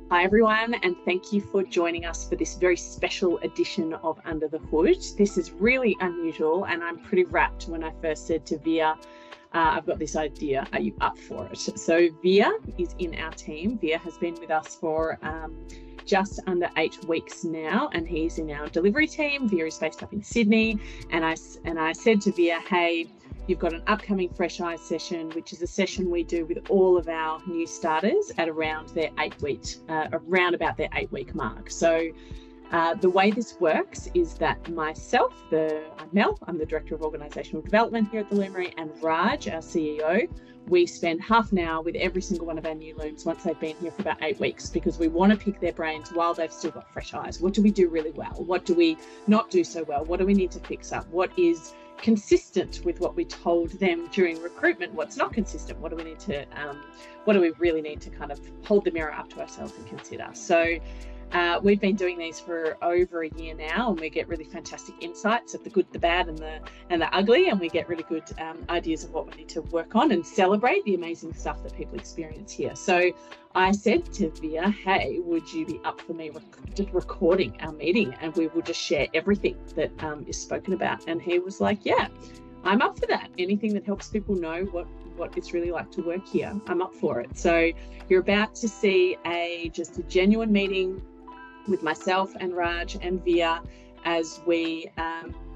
Hi everyone, and thank you for joining us for this very special edition of Under the Hood. This is really unusual, and I'm pretty rapt when I first said to Veer, I've got this idea, are you up for it? So Veer is in our team. Veer has been with us for just under 8 weeks now, and he's in our delivery team. Veer is based up in Sydney, and I said to Veer, hey, you've got an upcoming Fresh Eyes session, which is a session we do with all of our new starters at around their 8 week, around about their 8 week mark. So the way this works is that myself, I'm Mel, I'm the Director of Organisational Development here at the Lumery, and Raj, our CEO, we spend half an hour with every single one of our new looms once they've been here for about 8 weeks, because we want to pick their brains while they've still got fresh eyes. What do we do really well? What do we not do so well? What do we need to fix up? What is consistent with what we told them during recruitment? What's not consistent? What do we need to what do we really need to kind of hold the mirror up to ourselves and consider? So we've been doing these for over a year now, and we get really fantastic insights of the good, the bad, and the ugly, and we get really good ideas of what we need to work on and celebrate the amazing stuff that people experience here. So I said to Veer, hey, would you be up for me just recording our meeting, and we will just share everything that is spoken about? And he was like, yeah, I'm up for that. Anything that helps people know what it's really like to work here, I'm up for it. So you're about to see just a genuine meeting with myself and Raj and Veer as we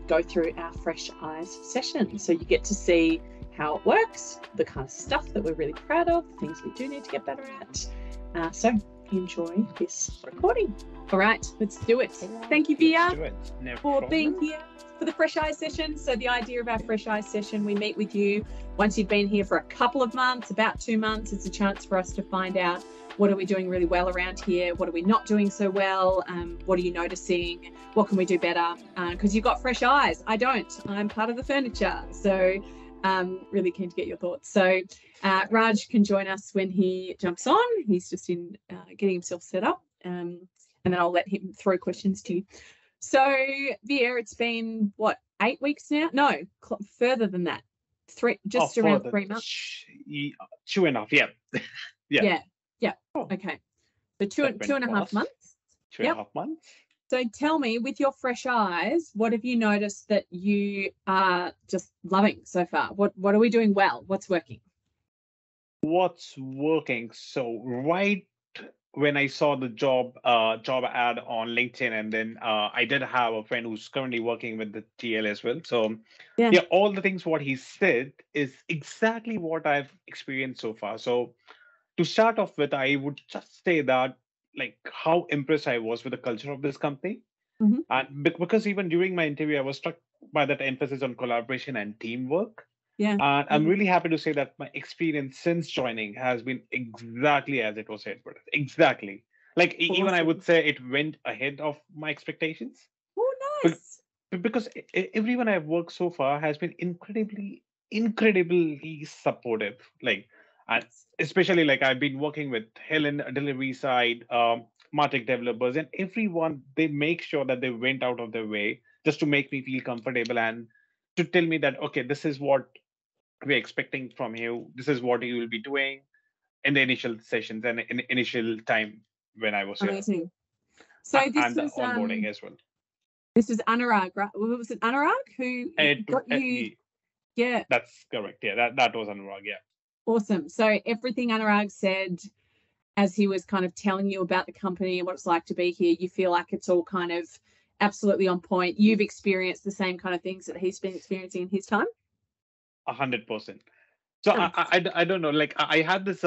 go through our Fresh Eyes session. So you get to see how it works, the kind of stuff that we're really proud of, the things we do need to get better at. So enjoy this recording. All right, let's do it. Thank you, Veer, for being here for the Fresh Eyes session. So the idea of our Fresh Eyes session, we meet with you once you've been here for a couple of months, about 2 months. It's a chance for us to find out, what are we doing really well around here? What are we not doing so well? What are you noticing? What can we do better? Because you've got fresh eyes. I don't. I'm part of the furniture. So really keen to get your thoughts. So Raj can join us when he jumps on. He's just in getting himself set up. And then I'll let him throw questions to you. So Veer, it's been, what, 8 weeks now? No, further than that. Around 3 months. 2.5, yeah. Yeah. Okay. So two and a half months. 2.5 months. So tell me, with your fresh eyes, what have you noticed that you are just loving so far? What are we doing well? What's working? What's working? So right when I saw the job ad on LinkedIn, and then I did have a friend who's currently working with the TL as well. So yeah, all the things what he said is exactly what I've experienced so far. So to start off with, I would just say that, like, how impressed I was with the culture of this company. Mm-hmm. And because even during my interview, I was struck by that emphasis on collaboration and teamwork. Yeah. And I'm really happy to say that my experience since joining has been exactly as it was said. Exactly. Like, awesome. Even I would say it went ahead of my expectations. Oh, nice. Because everyone I've worked so far has been incredibly supportive. Like, and especially, like, I've been working with Helen delivery side, Martech developers, and everyone, they make sure that they went out of their way just to make me feel comfortable and to tell me that, okay, this is what we're expecting from you. This is what you will be doing in the initial sessions and in initial time when I was amazing. Here. So this and was onboarding as well. This was Anurag, right? Was it Anurag who got you? Yeah, that's correct. Yeah, that was Anurag. Yeah. Awesome. So everything Anurag said as he was kind of telling you about the company and what it's like to be here, you feel like it's all kind of absolutely on point. You've experienced the same kind of things that he's been experiencing in his time? 100%. So I don't know. Like, I had this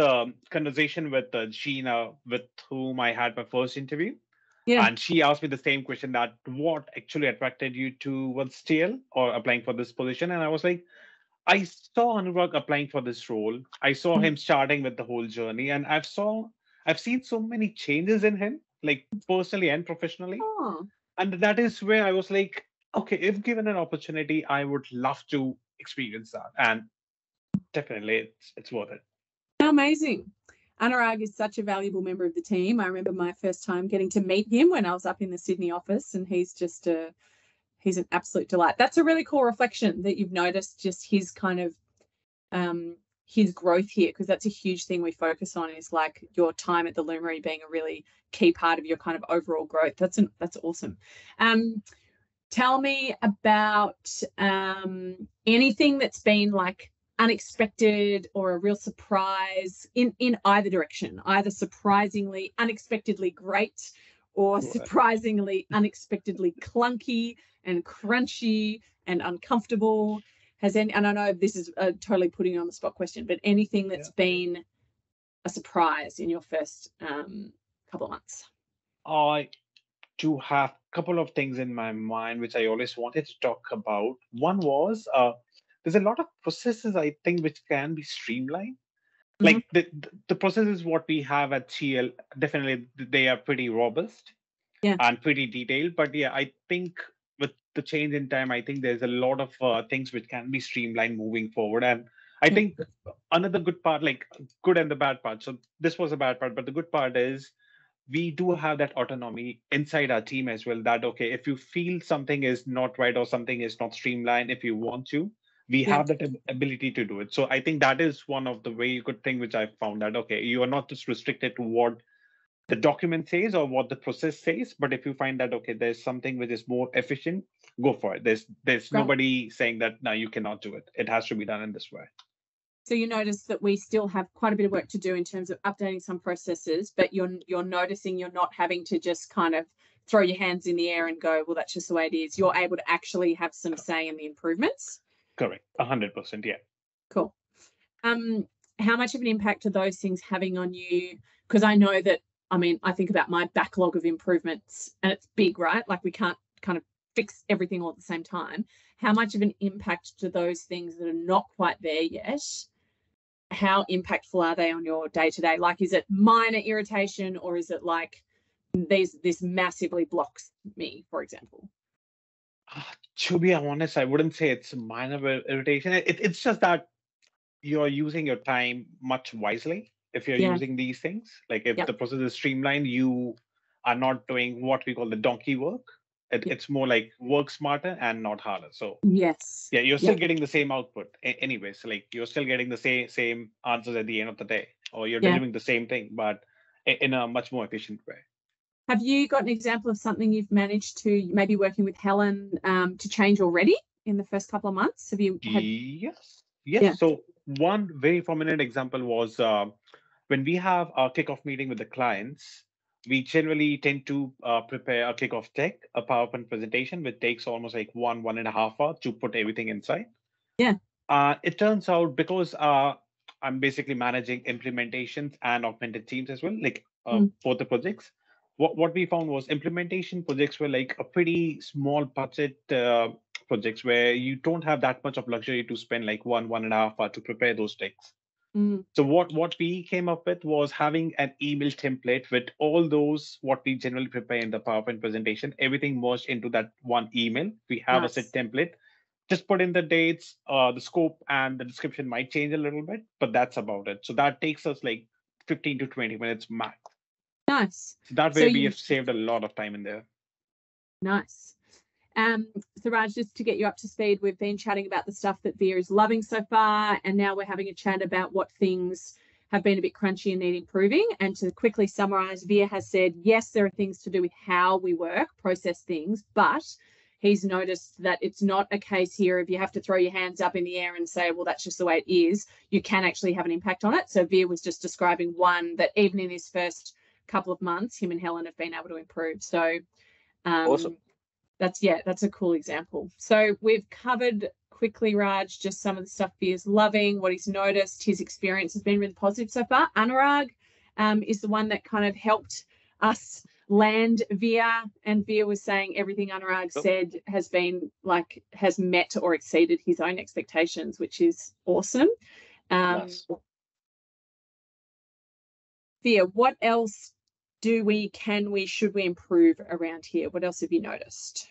conversation with Gina, with whom I had my first interview. Yeah. And she asked me the same question, that what actually attracted you towards TL or applying for this position? And I was like, I saw Anurag applying for this role. I saw him starting with the whole journey, and I've seen so many changes in him, like personally and professionally. Oh. And that is where I was like, okay, if given an opportunity, I would love to experience that. And definitely it's worth it. Amazing. Anurag is such a valuable member of the team. I remember my first time getting to meet him when I was up in the Sydney office, and he's just he's an absolute delight. That's a really cool reflection that you've noticed, just his kind of his growth here, because that's a huge thing we focus on, is like your time at the Lumery being a really key part of your kind of overall growth. That's awesome. Tell me about anything that's been like unexpected or a real surprise in either direction, either surprisingly unexpectedly great or surprisingly unexpectedly clunky and crunchy and uncomfortable. And I know this is totally putting you on the spot question, but anything that's been a surprise in your first couple of months? I do have a couple of things in my mind which I always wanted to talk about. One was there's a lot of processes I think which can be streamlined. Like the processes what we have at TL, definitely they are pretty robust and pretty detailed. But yeah, I think with the change in time, I think there's a lot of things which can be streamlined moving forward. And I think another good part, like good and the bad part. So this was a bad part, but the good part is we do have that autonomy inside our team as well, that okay, if you feel something is not right or something is not streamlined, if you want to, we have that ability to do it. So I think that is one of the very good thing which I found, that okay, you are not just restricted to what the document says or what the process says, but if you find that okay, there's something which is more efficient, go for it. There's nobody saying that no, you cannot do it, it has to be done in this way. So you notice that we still have quite a bit of work to do in terms of updating some processes, but you're noticing you're not having to just kind of throw your hands in the air and go, well, that's just the way it is. You're able to actually have some say in the improvements. Correct. 100%. Yeah. Cool. How much of an impact are those things having on you? Because I know that, I mean, I think about my backlog of improvements and it's big, right? Like we can't kind of fix everything all at the same time. How much of an impact do those things that are not quite there yet, how impactful are they on your day-to-day? Like, is it minor irritation or is it like this massively blocks me, for example? To be honest, I wouldn't say it's minor irritation. It's just that you're using your time much wisely if you're using these things. Like if the process is streamlined, you are not doing what we call the donkey work. It's more like work smarter and not harder. So yeah, you're still getting the same output anyway. So like you're still getting the same answers at the end of the day, or you're delivering the same thing, but in a much more efficient way. Have you got an example of something you've managed to, maybe working with Helen, to change already in the first couple of months? Have you had? Yes. So one very prominent example was when we have our kickoff meeting with the clients, we generally tend to prepare a kickoff deck, a PowerPoint presentation, which takes almost like 1.5 hours to put everything inside. It turns out because I'm basically managing implementations and augmented teams as well, like for the projects. What we found was implementation projects were like a pretty small budget projects where you don't have that much of luxury to spend like 1.5 hours to prepare those decks. So what we came up with was having an email template with all those what we generally prepare in the PowerPoint presentation, everything merged into that one email. We have a set template. Just put in the dates, the scope and the description might change a little bit, but that's about it. So that takes us like 15 to 20 minutes max. Nice. So that way we have saved a lot of time in there. Nice. So Raj, just to get you up to speed, we've been chatting about the stuff that Veer is loving so far, and now we're having a chat about what things have been a bit crunchy and need improving. And to quickly summarize, Veer has said, yes, there are things to do with how we work, process things, but he's noticed that it's not a case here of you have to throw your hands up in the air and say, well, that's just the way it is. You can actually have an impact on it. So Veer was just describing one that even in his first couple of months, him and Helen have been able to improve. So awesome. That's a cool example. So we've covered quickly, Raj, just some of the stuff Veer's loving, what he's noticed. His experience has been really positive so far. Anurag is the one that kind of helped us land Veer, and Veer was saying everything Anurag said has been like, has met or exceeded his own expectations, which is awesome. Nice. Veer, what else should we improve around here? What else have you noticed?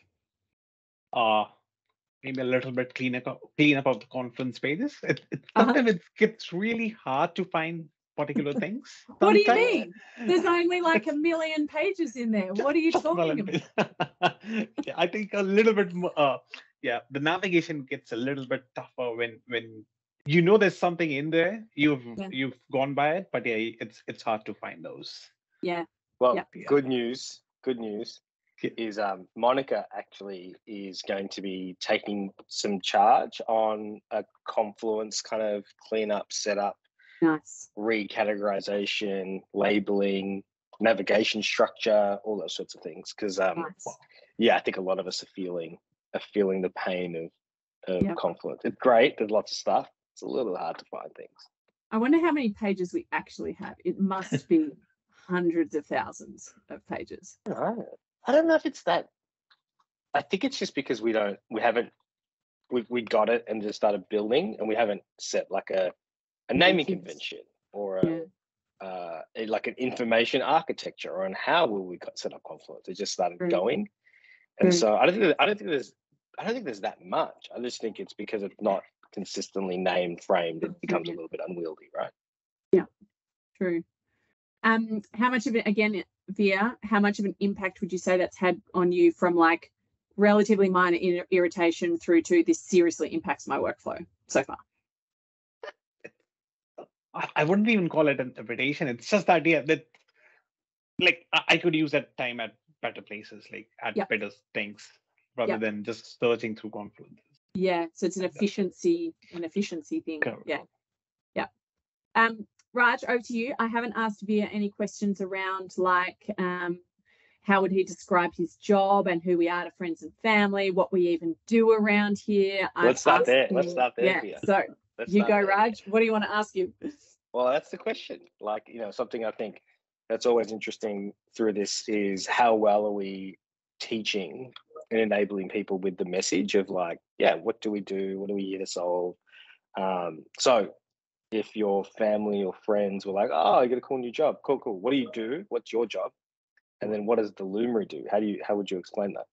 Maybe a little bit clean up of the conference pages. Sometimes it gets really hard to find particular things. What do you mean? There's only like 1 million pages in there. What are you talking about? Yeah, I think a little bit more. The navigation gets a little bit tougher when there's something in there. You've gone by it, but yeah, it's hard to find those. Yeah. Well, Yep. good news is Monica actually is going to be taking some charge on a Confluence kind of cleanup, setup, Nice. recategorization, labeling, navigation structure, all those sorts of things. Because Nice. yeah, I think a lot of us are feeling the pain of Yep. Confluence. It's great. There's lots of stuff. It's a little hard to find things. I wonder how many pages we actually have. It must be hundreds of thousands of pages. I don't know if it's that. I think it's just because we got it and just started building, and we haven't set like a naming convention or like an information architecture on how will we set up Confluence. It just started going, and so I don't think there's that much. I just think it's because it's not consistently named, framed. It becomes a little bit unwieldy, right? Yeah, true. How much of it, again, Veer, how much of an impact would you say that's had on you from like relatively minor irritation through to this seriously impacts my workflow so far? I wouldn't even call it an irritation. It's just the idea that like I could use that time at better places, like at better things, rather than just searching through Confluence. Yeah, so it's an efficiency thing. Correct. Yeah. Raj, over to you. I haven't asked Veer any questions around like how would he describe his job and who we are to friends and family, what we even do around here. Let's start there. Yeah. Veer. So you go, Raj. What do you want to ask him? Well, that's the question. Like, something I think that's always interesting through this is how well are we teaching and enabling people with the message of like, what do we do? What are we here to solve? So if your family or friends were like, oh, I get a cool new job. Cool. What do you do? What's your job? And then what does the Lumery do? How would you explain that?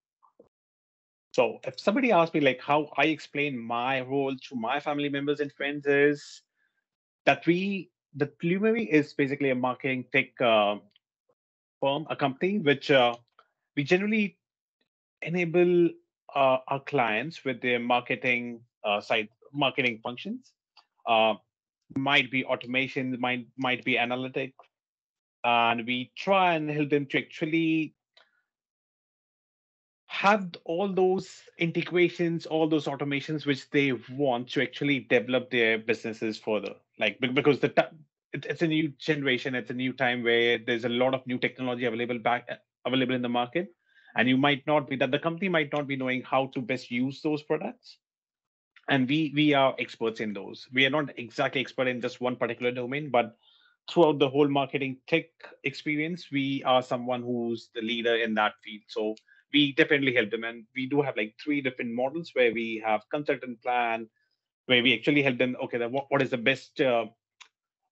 So if somebody asked me like how I explain my role to my family members and friends is that the Lumery is basically a marketing tech firm, a company which we generally enable our clients with their marketing marketing functions. Might be automation, might be analytics, and we try and help them to actually have all those integrations, all those automations which they want to actually develop their businesses further. Like because it's a new generation, it's a new time where there's a lot of new technology available in the market, and the company might not be knowing how to best use those products. And we are experts in those. We are not exactly expert in just one particular domain, but throughout the whole marketing tech experience, we are someone who's the leader in that field. So we definitely help them. And we do have like 3 different models where we have consultant plan, where we actually help them, okay, what is the best,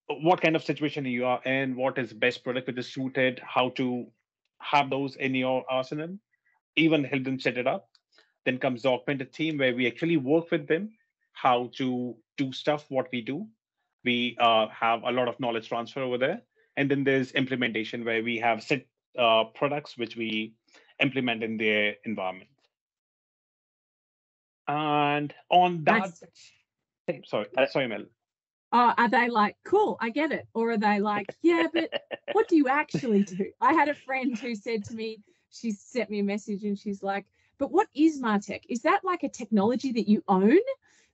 what kind of situation you are in, what is the best product which is suited, how to have those in your arsenal, even help them set it up. Then comes the augmented team where we actually work with them how to do stuff, what we do. We have a lot of knowledge transfer over there. And then there's implementation where we have set products which we implement in their environment. And on that, sorry, Mel. Are they like, cool, I get it? Or are they like, yeah, but what do you actually do? I had a friend who said to me, she sent me a message and she's like, but what is MarTech? Is that like a technology that you own?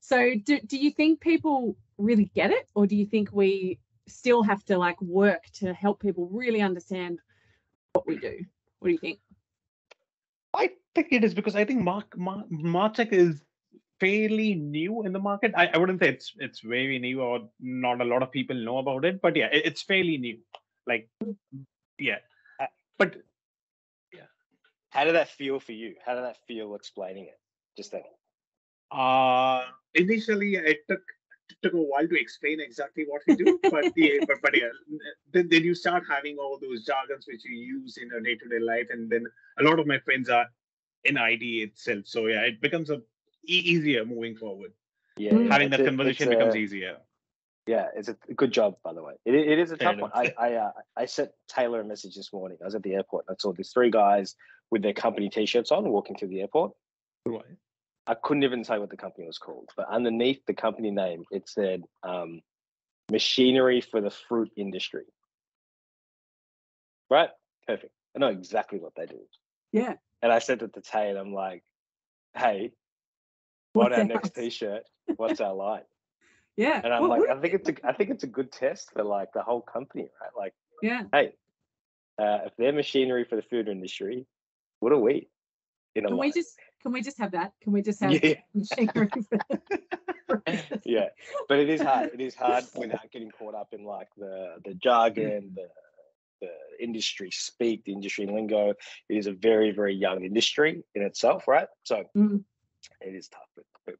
So do you think people really get it? Or do you think we still have to like work to help people really understand what we do? What do you think? I think it is because I think MarTech is fairly new in the market. I wouldn't say it's very new or not a lot of people know about it, but yeah, it's fairly new. Like, yeah. But yeah. How did that feel for you? How did that feel explaining it? Just then. Initially, it took a while to explain exactly what we do, but yeah, then you start having all those jargons which you use in your day-to-day life, and then a lot of my friends are in ID itself, so yeah, it becomes easier moving forward. Yeah, having that conversation becomes easier. Yeah, it's a good job, by the way. It is a tough one. I sent Taylor a message this morning. I was at the airport and I saw these 3 guys with their company t-shirts on walking through the airport. Right. I couldn't even tell you what the company was called, but underneath the company name, it said machinery for the fruit industry. Right? Perfect. I know exactly what they do. Yeah. And I said it to Tay, and I'm like, hey, What's on our the next house? T-shirt, what's our line? Yeah. And I'm Well, like, I think it's a good test for like the whole company, right? Like, yeah. hey, if they're machinery for the food industry, what are we in a Can line? we just have that? Can we just have Yeah. machinery for Yeah, but it is hard. It is hard without getting caught up in like the jargon, the industry speak, the industry lingo. It is a very, very young industry in itself, right? So it is tough, but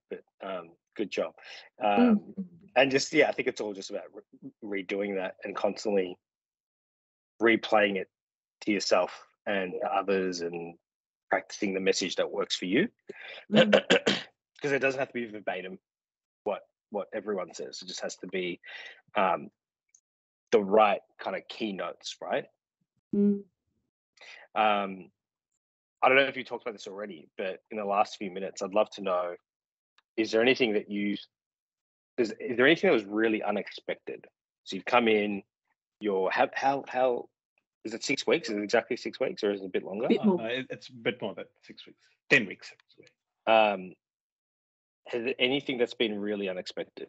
good job. And just I think it's all just about redoing that and constantly replaying it to yourself and to others and practicing the message that works for you, because it doesn't have to be verbatim what everyone says. It just has to be the right kind of keynotes, right? I don't know if you talked about this already, but in the last few minutes, I'd love to know: is there anything that is there anything that was really unexpected? So you've come in, how is it 6 weeks? Is it exactly 6 weeks, or is it a bit longer? It's a bit more than 6 weeks, 10 weeks. Has there anything that's been really unexpected?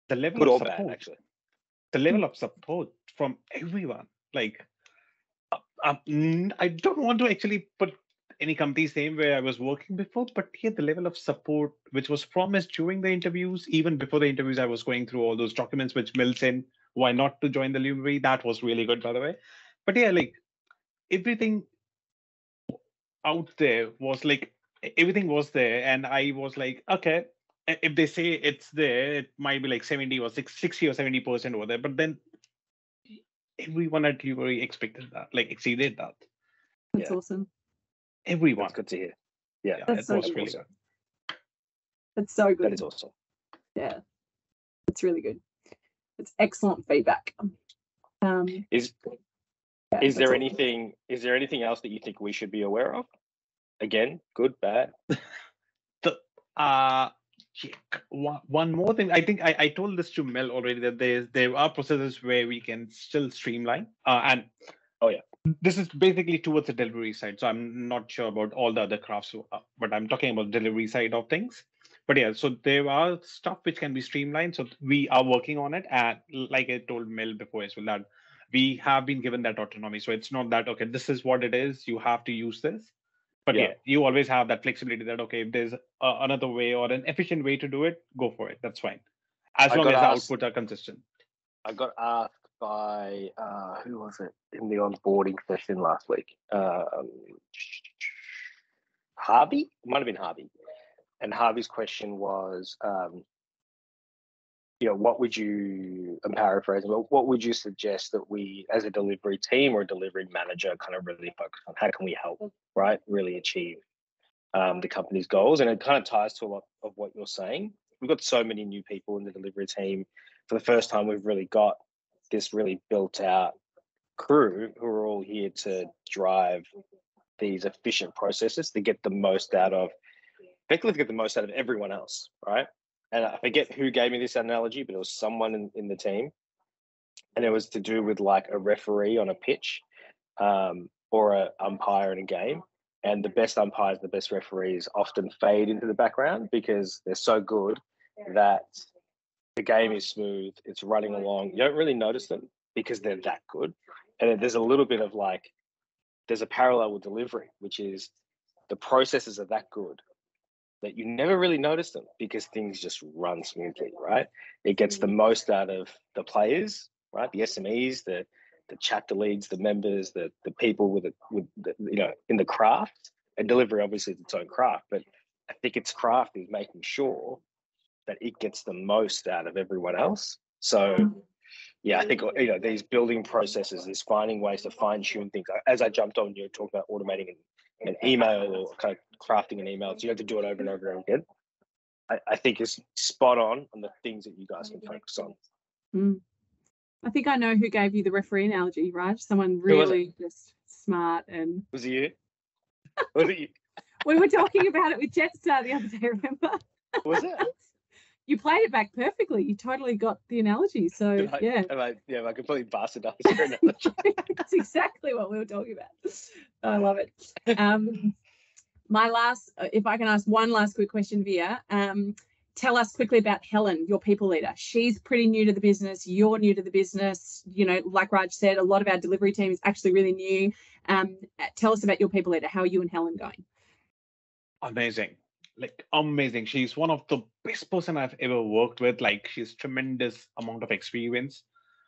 The level Good of or support, bad, actually. The level of support from everyone. Like, I don't want to actually put any company's name where I was working before, but here the level of support which was promised during the interviews, even before the interviews, I was going through all those documents which Mill sent why not to join the Lumery. That was really good, by the way. But yeah, like everything out there was like everything was there, and I was like, okay, if they say it's there, it might be like 70 or 60 or 70% over there. But then everyone at Lumery expected that, like exceeded that. That's awesome. Everyone. That's good to hear. Yeah, that's so was really awesome. good. That's so good. That is awesome. Yeah, it's really good. It's excellent feedback. Is there anything else that you think we should be aware of? Again, good, bad. One more thing. I think I told this to Mel already, that there are processes where we can still streamline. And this is basically towards the delivery side. So I'm not sure about all the other crafts, but I'm talking about delivery side of things. But yeah, so there are stuff which can be streamlined. So we are working on it. And like I told Mel before as well, that we have been given that autonomy. So it's not that, okay, this is what it is, you have to use this. But yeah, you always have that flexibility that, okay, if there's another way or an efficient way to do it, go for it. That's fine. As long as the outputs are consistent. I got asked by, who was it in the onboarding session last week? Harvey? It might have been Harvey. And Harvey's question was, what would you, I'm paraphrasing, what would you suggest that we, as a delivery team or a delivery manager, kind of really focus on? How can we help, right? Really achieve the company's goals? And it kind of ties to a lot of what you're saying. We've got so many new people in the delivery team. For the first time, we've really got this really built out crew who are all here to drive these efficient processes to get the most out of, effectively to get the most out of everyone else, right? And I forget who gave me this analogy, but it was someone in the team. And it was to do with like a referee on a pitch, or an umpire in a game. And the best umpires, the best referees often fade into the background because they're so good that the game is smooth, it's running along. You don't really notice them because they're that good. And there's a little bit of like, there's a parallel with delivery, which is the processes are that good that you never really notice them because things just run smoothly, right? It gets the most out of the players, right? The SMEs, the chapter leads, the members, the people with in the craft. And delivery obviously is its own craft, but I think its craft is making sure that it gets the most out of everyone else. So yeah, I think these building processes, is finding ways to fine tune things. As I jumped on, you were talking about automating an email or kind of crafting an email, so you have to do it over and over again. I think is spot on the things that you guys can focus on. I think I know who gave you the referee analogy, Raj. Someone really just smart and. Was it you? Was it you? We were talking about it with Jetstar the other day, remember? Was it? You played it back perfectly. You totally got the analogy. So, yeah. I completely bastardized your analogy. That's exactly what we were talking about. I love it. My last, if I can ask one last quick question, Veer, tell us quickly about Helen, your people leader. She's pretty new to the business. You're new to the business. You know, like Raj said, a lot of our delivery team is actually really new. Tell us about your people leader. How are you and Helen going? Amazing. Like amazing. She's one of the best person I've ever worked with. Like she's tremendous amount of experience.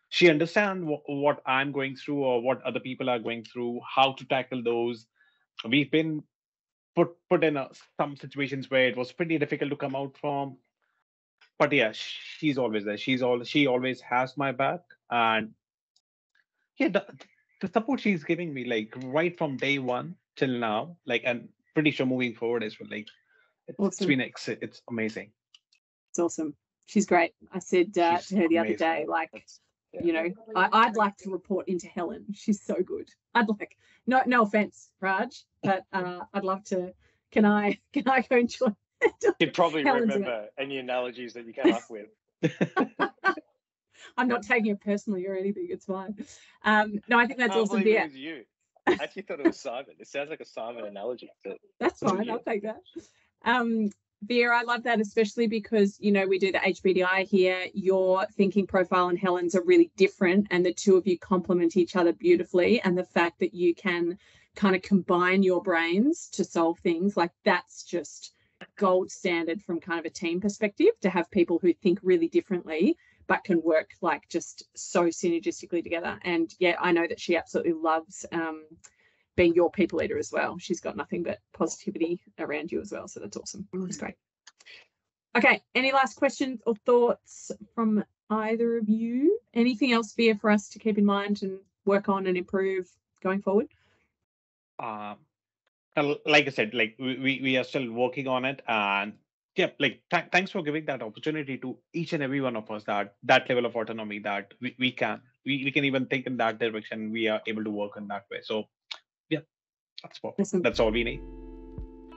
She understands what I'm going through or what other people are going through, how to tackle those. We've been put in some situations where it was pretty difficult to come out from. But yeah, she's always there. She always has my back. And yeah, the support she's giving me, like right from day one till now, like and pretty sure moving forward as well. Like Awesome. it's amazing. It's awesome. She's great. I said to her the other day, like, you know, I'd like to report into Helen. She's so good. I'd like, no offense, Raj, but I'd love to. Can I go and join? You'd probably remember any analogies that you came up with. I'm not taking it personally or anything. It's fine. No, I think that's awesome. It was you. I actually thought it was Simon. It sounds like a Simon analogy. That's fine. I'll take that. Veer, I love that, especially because, you know, we do the HBDI here. Your thinking profile and Helen's are really different, and the two of you complement each other beautifully. And the fact that you can kind of combine your brains to solve things, like that's just gold standard from kind of a team perspective, to have people who think really differently but can work like just so synergistically together. And yeah, I know that she absolutely loves being your people leader as well. She's got nothing but positivity around you as well. So that's awesome. It's great. Okay. Any last questions or thoughts from either of you? Anything else, Veer, for us to keep in mind and work on and improve going forward? Like I said, like we are still working on it, and yeah, like thanks for giving that opportunity to each and every one of us, that level of autonomy that we can even think in that direction. We are able to work in that way. So yeah, awesome. That's all we need.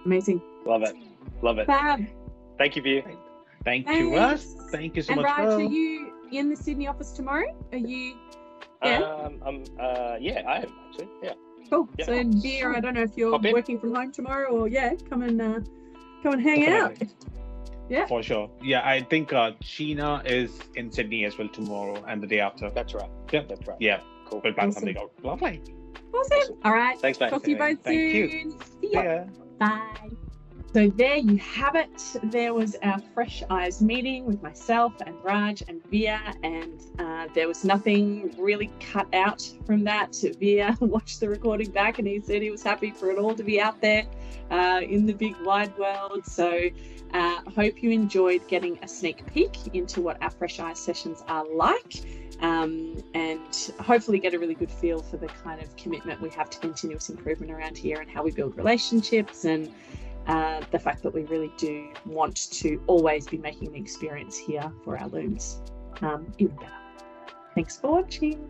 Amazing. Love it. Fab. Thank you, Veer. Thank you, Russ. Thank you so much. Raj, are you in the Sydney office tomorrow? Are you? Yeah. Yeah, I am actually. Yeah. Cool. Yeah. So Veer, I don't know if you're working from home tomorrow, or come and hang out. Yeah. For sure. Yeah, I think Sheena is in Sydney as well tomorrow and the day after. That's right. Yeah. That's right. Yeah. Cool. We'll plan something out. Lovely. Awesome. All right. Thanks, mate. Talk to you both Thank soon. You. See ya. Yeah. Bye. So there you have it. There was our Fresh Eyes meeting with myself and Raj and Veer, and there was nothing really cut out from that. Veer watched the recording back and he said he was happy for it all to be out there in the big wide world. So I hope you enjoyed getting a sneak peek into what our Fresh Eyes sessions are like, and hopefully get a really good feel for the kind of commitment we have to continuous improvement around here and how we build relationships, and the fact that we really do want to always be making the experience here for our looms even better. Thanks for watching.